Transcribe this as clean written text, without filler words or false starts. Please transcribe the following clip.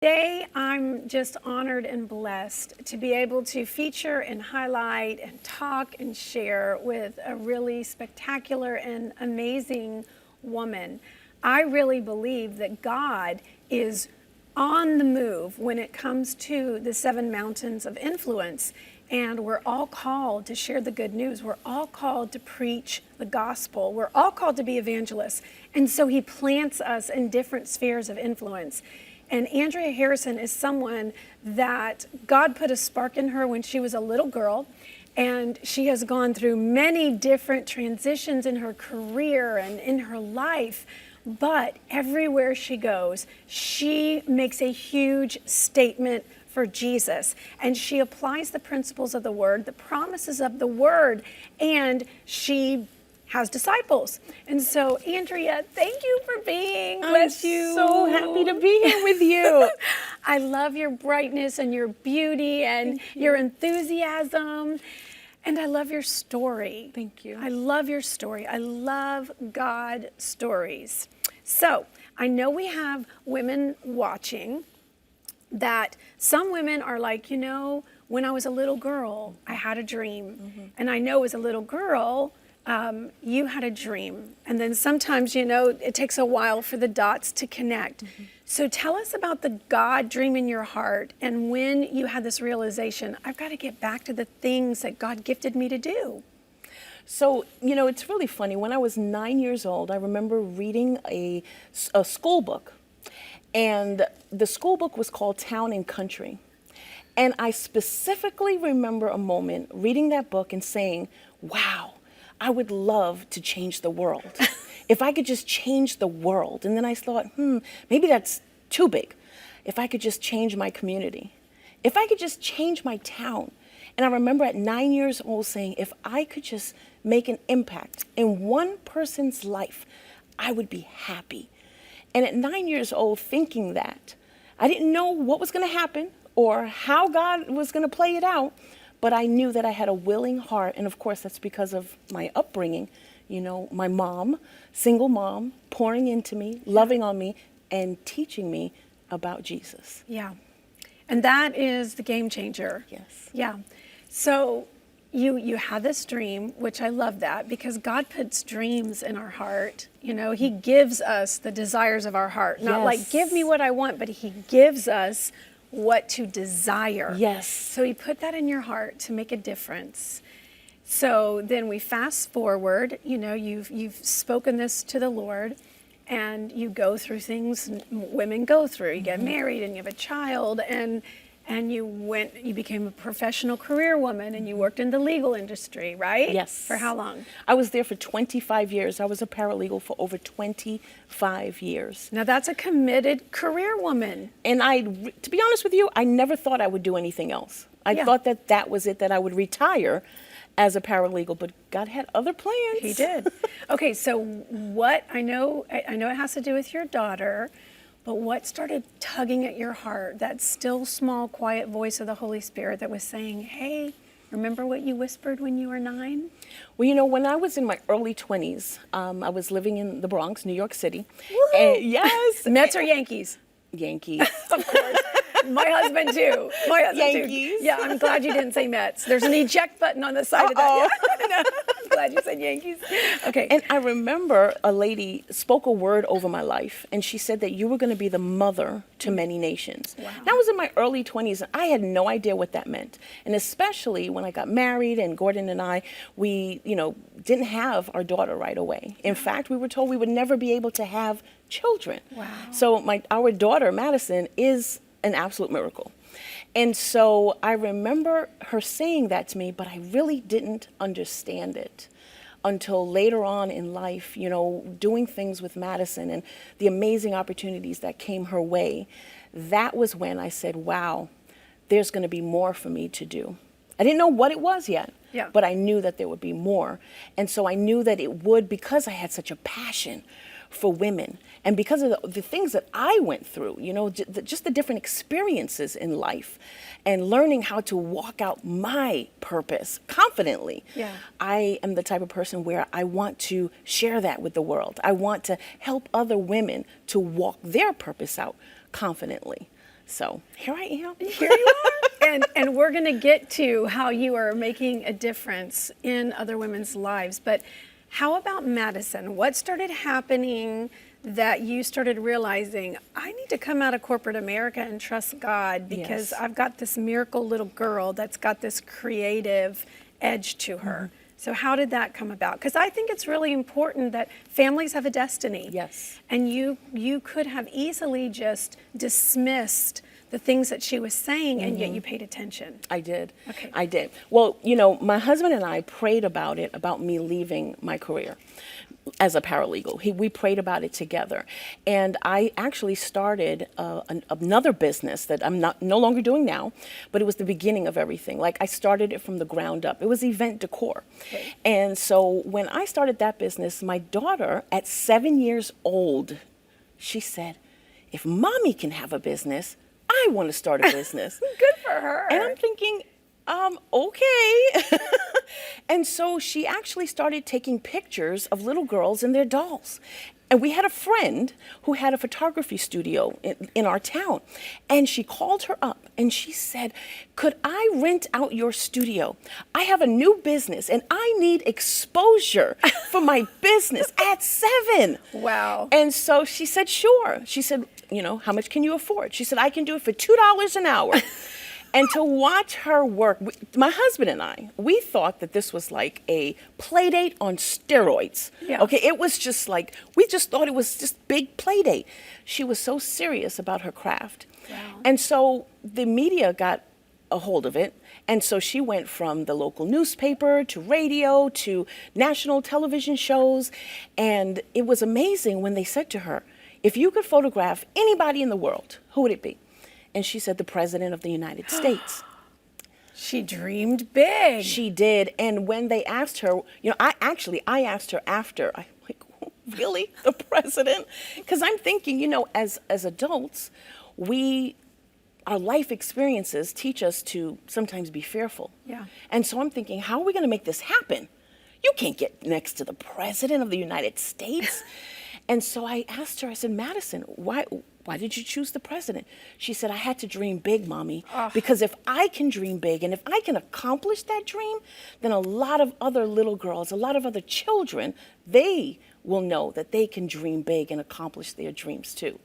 Today, I'm just honored and blessed to be able to feature and highlight and talk and share with a really spectacular and amazing woman. I really believe that God is on the move when it comes to the 7 mountains of influence. And we're all called to share the good news. We're all called to preach the gospel. We're all called to be evangelists. And so he plants us in different spheres of influence. And Andrea Harrison is someone that God put a spark in her when she was a little girl. And she has gone through many different transitions in her career and in her life. But everywhere she goes, she makes a huge statement for Jesus. And she applies the principles of the word, the promises of the word, and she has disciples. And so, Andrea, thank you for being with you. I'm so happy to be here with you. I love your brightness and your beauty and your enthusiasm. And I love your story. Thank you. I love your story. I love God stories. So, I know we have women watching that some women are like, you know, when I was a little girl, I had a dream. And I know as a little girl, you had a dream. And then sometimes, you know, it takes a while for the dots to connect. So tell us about the God dream in your heart and when you had this realization, I've got to get back to the things that God gifted me to do. So, you know, it's really funny. When I was 9 years old, I remember reading a school book. And the school book was called Town and Country. And I specifically remember a moment reading that book and saying, wow, I would love to change the world. If I could just change the world. And then I thought, maybe that's too big. If I could just change my community. If I could just change my town. And I remember at 9 years old saying, if I could just make an impact in one person's life, I would be happy. And at 9 years old, thinking that, I didn't know what was going to happen or how God was going to play it out, but I knew that I had a willing heart. And of course, that's because of my upbringing. You know, my mom, single mom, pouring into me, loving on me, and teaching me about Jesus. Yeah. And that is the game changer. Yes. Yeah. So you had this dream, which I love that because God puts dreams in our heart. You know, he gives us the desires of our heart. Not like, give me what I want, but he gives us what to desire. Yes. So he put that in your heart to make a difference. So then we fast forward, you know, you've spoken this to the Lord and you go through things women go through. You get married and you have a child and you became a professional career woman and you worked in the legal industry, right? Yes. For how long? I was there for 25 years. I was a paralegal for over 25 years. Now that's a committed career woman. And to be honest with you, I never thought I would do anything else. I thought that was it, that I would retire as a paralegal, but God had other plans. He did. Okay, so what, I know it has to do with your daughter, but what started tugging at your heart, that still small, quiet voice of the Holy Spirit that was saying, hey, remember what you whispered when you were 9? Well, you know, when I was in my early 20s, I was living in the Bronx, New York City. Woo-hoo! And yes. Mets or Yankees? Yankees. Of course. My husband too. My husband Yankees. too. Yeah, I'm glad you didn't say Mets. There's an eject button on the side of that. Yeah. No, I'm glad you said Yankees. Okay. And I remember a lady spoke a word over my life, and she said that you were going to be the mother to many nations. Wow. That was in my early 20s, and I had no idea what that meant. And especially when I got married, and Gordon and I, we, you know, didn't have our daughter right away. In fact, we were told we would never be able to have children. Wow. So our daughter, Madison, is an absolute miracle. And so I remember her saying that to me, but I really didn't understand it until later on in life, you know, doing things with Madison and the amazing opportunities that came her way. That was when I said, wow, there's going to be more for me to do. I didn't know what it was yet, but I knew that there would be more. And so I knew that it would, because I had such a passion for women. And because of the things that I went through, you know, just the different experiences in life and learning how to walk out my purpose confidently. Yeah. I am the type of person where I want to share that with the world. I want to help other women to walk their purpose out confidently. So here I am. Here you are. And we're going to get to how you are making a difference in other women's lives. But how about Madison? What started happening that you started realizing, I need to come out of corporate America and trust God because Yes. I've got this miracle little girl that's got this creative edge to her. So how did that come about? Because I think it's really important that families have a destiny. Yes. And you could have easily just dismissed the things that she was saying, and yet you paid attention. I did. Okay. I did. Well, you know, my husband and I prayed about it, about me leaving my career as a paralegal. We prayed about it together. And I actually started another business that I'm no longer doing now, but it was the beginning of everything. Like, I started it from the ground up. It was event decor. Okay. And so when I started that business, my daughter, at 7 years old, she said, if mommy can have a business, I want to start a business. Good for her. And I'm thinking, okay. And so she actually started taking pictures of little girls and their dolls. And we had a friend who had a photography studio in our town. And she called her up and she said, could I rent out your studio? I have a new business and I need exposure for my business at 7. Wow. And so she said, sure. She said, you know, how much can you afford? She said, I can do it for $2 an hour. And to watch her work, my husband and I, we thought that this was like a play date on steroids. Yeah. Okay, it was just like, we just thought it was just big play date. She was so serious about her craft. Wow. And so the media got a hold of it. And so she went from the local newspaper to radio to national television shows. And it was amazing when they said to her, if you could photograph anybody in the world, who would it be? And she said, the President of the United States. She dreamed big. She did. And when they asked her, you know, I asked her after, I'm like, really? The president? Because I'm thinking, you know, as adults, our life experiences teach us to sometimes be fearful. Yeah. And so I'm thinking, how are we going to make this happen? You can't get next to the President of the United States. And so I asked her, I said, Madison, why did you choose the president? She said, I had to dream big, Mommy, because if I can dream big and if I can accomplish that dream, then a lot of other little girls, a lot of other children, they will know that they can dream big and accomplish their dreams too.